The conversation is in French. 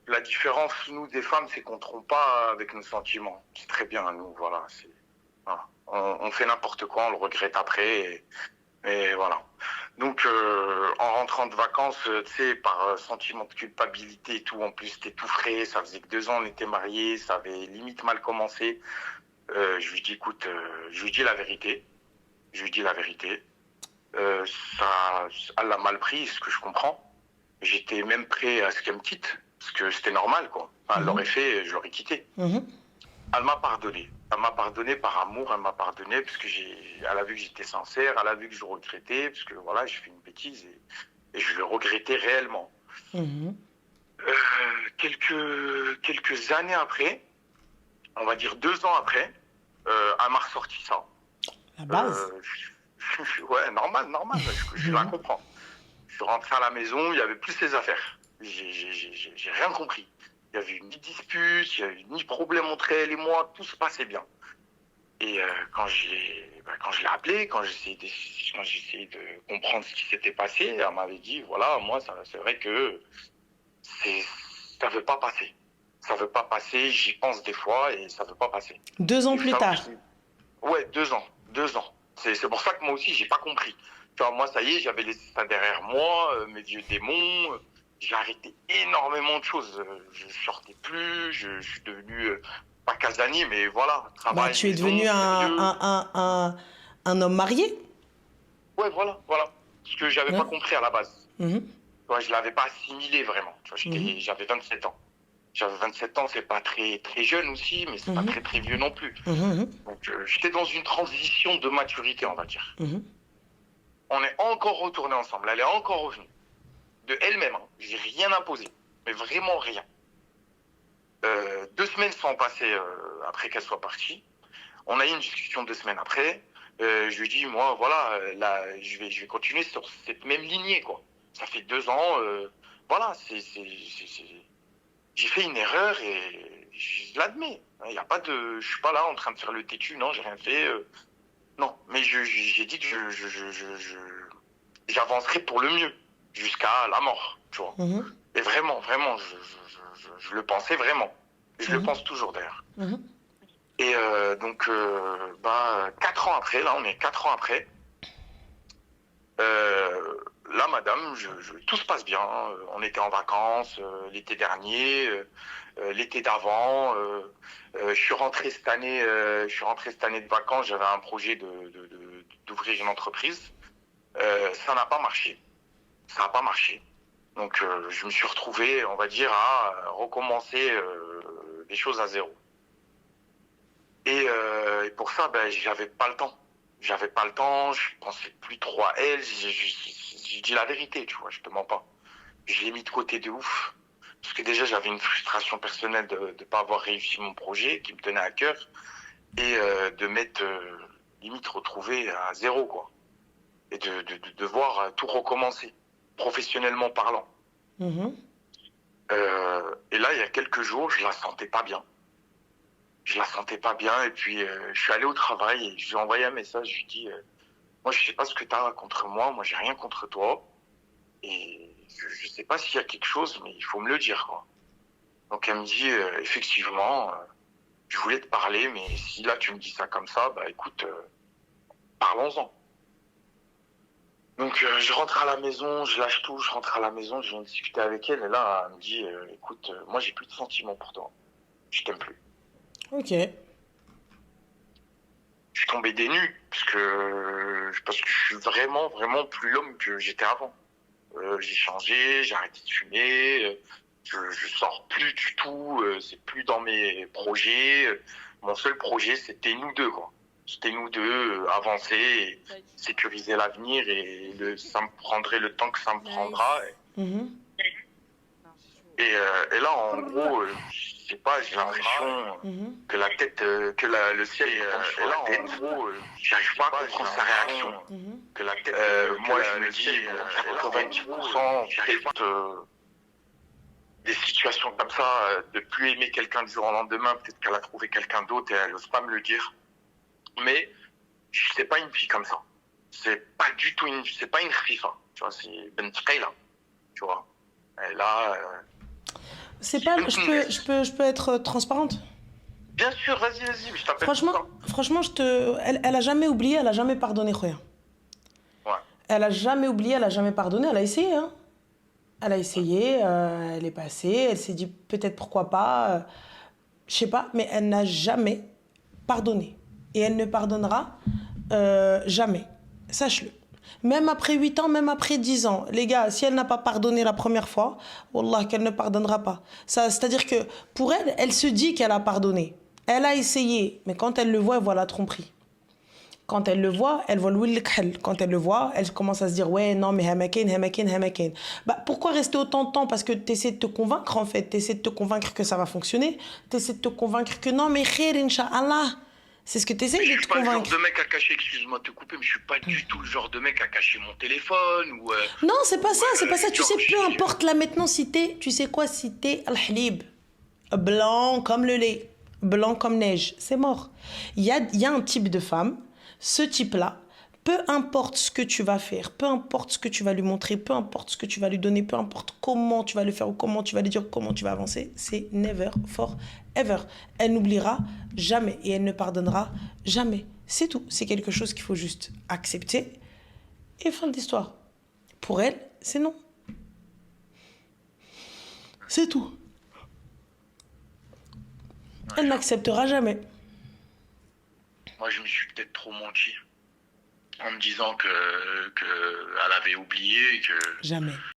La différence, nous, des femmes, c'est qu'on ne trompe pas avec nos sentiments. C'est très bien, nous, voilà. Voilà. On fait n'importe quoi, on le regrette après. Et voilà. Donc, en rentrant de vacances, tu sais, par sentiment de culpabilité et tout, en plus, c'était tout frais. Ça faisait que 2 ans on était mariés, ça avait limite mal commencé. Je lui dis, écoute, je lui dis la vérité. Je lui dis la vérité. Euh, ça, elle l'a mal pris, ce que je comprends. J'étais même prêt à ce qu'elle me quitte, parce que c'était normal, quoi. Enfin, elle l'aurait fait, je l'aurais quitté. Elle m'a pardonné. Elle m'a pardonné par amour, elle m'a pardonné parce que elle a vu que j'étais sincère, elle a vu que je regrettais, parce que voilà, j'ai fait une bêtise et je le regrettais réellement. Quelques années après, on va dire 2 ans après, elle m'a ressorti ça. La base. Ouais, normal, je la comprends. Je suis rentré à la maison, il n'y avait plus ses affaires. J'ai rien compris. Il n'y avait eu ni dispute, il n'y avait eu ni problème entre elle et moi, tout se passait bien. Et quand je l'ai appelé, quand j'ai essayé de comprendre ce qui s'était passé, elle m'avait dit, voilà, moi, c'est vrai que ça veut pas passer. Ça veut pas passer, j'y pense des fois et ça veut pas passer. 2 ans plus tard. Ouais, 2 ans. 2 ans. C'est pour ça que moi aussi, j'ai pas compris. Tu vois, moi, ça y est, j'avais laissé ça derrière moi, mes vieux démons. J'ai arrêté énormément de choses. Je sortais plus, je suis devenu, pas casanier, mais voilà, travail, Bah, tu es maison, devenu sérieux. un homme marié. Ouais, voilà. Ce que j'avais pas compris à la base. Ouais, je l'avais pas assimilé vraiment. Tu vois, j'avais 27 ans. J'avais 27 ans, c'est pas très, très jeune aussi, mais c'est pas très, très vieux non plus. Donc, j'étais dans une transition de maturité, on va dire. On est encore retourné ensemble. Elle est encore revenue. De elle-même, hein. J'ai rien imposé. Mais vraiment rien. 2 semaines sont passées après qu'elle soit partie. On a eu une discussion 2 semaines après. Je lui dis, moi, voilà, là, je vais continuer sur cette même lignée, quoi. Ça fait 2 ans, voilà, j'ai fait une erreur et je l'admets. Il y a pas de, je suis pas là en train de faire le têtu, non, j'ai rien fait. Non, mais j'ai dit que j'avancerai pour le mieux jusqu'à la mort, tu vois. Et vraiment, je le pensais vraiment. Et je le pense toujours d'ailleurs. Et donc, 4 ans après, là, on est 4 ans après. Là, madame, tout se passe bien. On était en vacances l'été dernier, l'été d'avant. Je suis rentré cette année. Je suis rentré cette année de vacances. J'avais un projet d'ouvrir une entreprise. Ça n'a pas marché. Ça n'a pas marché. Donc, je me suis retrouvé, on va dire, à recommencer les choses à zéro. Et pour ça, j'avais pas le temps. J'avais pas le temps, je pensais plus trop à elle. J'ai dit la vérité, tu vois, je te mens pas. Je l'ai mis de côté de ouf. Parce que déjà, j'avais une frustration personnelle de ne pas avoir réussi mon projet qui me tenait à cœur. Et de m'être limite retrouvé à zéro, quoi. Et de devoir tout recommencer, professionnellement parlant. Et là, il y a quelques jours, je la sentais pas bien. Je la sentais pas bien et puis je suis allé au travail et je lui ai envoyé un message. Je lui ai dit, moi je sais pas ce que tu as contre moi j'ai rien contre toi et je sais pas s'il y a quelque chose, mais il faut me le dire, quoi. Donc elle me dit, effectivement, je voulais te parler, mais si là tu me dis ça comme ça, bah écoute, parlons-en. Donc je rentre à la maison, je lâche tout, je rentre à la maison, je viens discuter avec elle et là elle me dit, écoute, moi j'ai plus de sentiments pour toi, je t'aime plus. Ok. Je suis tombé des nues parce que je suis vraiment plus l'homme que j'étais avant. J'ai changé, j'ai arrêté de fumer, je sors plus du tout, c'est plus dans mes projets. Mon seul projet, c'était nous deux, quoi. C'était nous deux, avancer, et sécuriser l'avenir et ça me prendrait le temps que ça me prendra. Et là, en gros, je sais pas, j'ai l'impression que la tête, le ciel tombe sur la tête. J'arrive pas à comprendre sa réaction. Que la tête, moi, je me dis, 90%, peut-être des situations comme ça, de plus aimer quelqu'un du jour au lendemain, peut-être qu'elle a trouvé quelqu'un d'autre et elle n'ose pas me le dire. Mais c'est pas une fille comme ça. C'est pas du tout c'est pas une FIFA. Tu vois, c'est Ben Tkaila. Tu vois. Et là. C'est pas... Je peux être transparente? Bien sûr, vas-y, mais je t'appelle tout le temps. Franchement, elle a jamais oublié, elle a jamais pardonné, Khoya. Ouais. Elle a jamais oublié, elle a jamais pardonné, elle a essayé, hein. Elle a essayé, elle est passée, elle s'est dit peut-être pourquoi pas, je sais pas, mais elle n'a jamais pardonné. Et elle ne pardonnera jamais. Sache-le. Même après 8 ans, même après 10 ans. Les gars, si elle n'a pas pardonné la première fois, Wallah, qu'elle ne pardonnera pas. C'est-à-dire que pour elle, elle se dit qu'elle a pardonné. Elle a essayé, mais quand elle le voit, elle voit la tromperie. Quand elle le voit, elle voit l'ouil l'khel. Quand elle le voit, elle commence à se dire ouais, non, mais hamakin. Bah, pourquoi rester autant de temps? Parce que tu essaies de te convaincre, en fait. Tu essaies de te convaincre que ça va fonctionner. Tu essaies de te convaincre que non, mais khair, incha'Allah. C'est ce que tu essaies de te Je suis pas le genre convaincre. de mec à cacher, excuse-moi de te couper, mais je suis pas du tout le genre de mec à cacher mon téléphone ou. Non, c'est pas ça, c'est pas ça. Tu sais, peu genre, importe là maintenant si t'es, tu sais quoi, si t'es al-halib, blanc comme le lait, blanc comme neige, c'est mort. Il y a un type de femme, ce type-là, peu importe ce que tu vas faire, peu importe ce que tu vas lui montrer, peu importe ce que tu vas lui donner, peu importe comment tu vas le faire ou comment tu vas lui dire, comment tu vas avancer, c'est never for ever. Elle n'oubliera jamais et elle ne pardonnera jamais. C'est tout. C'est quelque chose qu'il faut juste accepter et fin de l'histoire. Pour elle, c'est non. C'est tout. Elle n'acceptera jamais. Moi, je me suis peut-être trop menti en me disant que elle avait oublié et que. Jamais.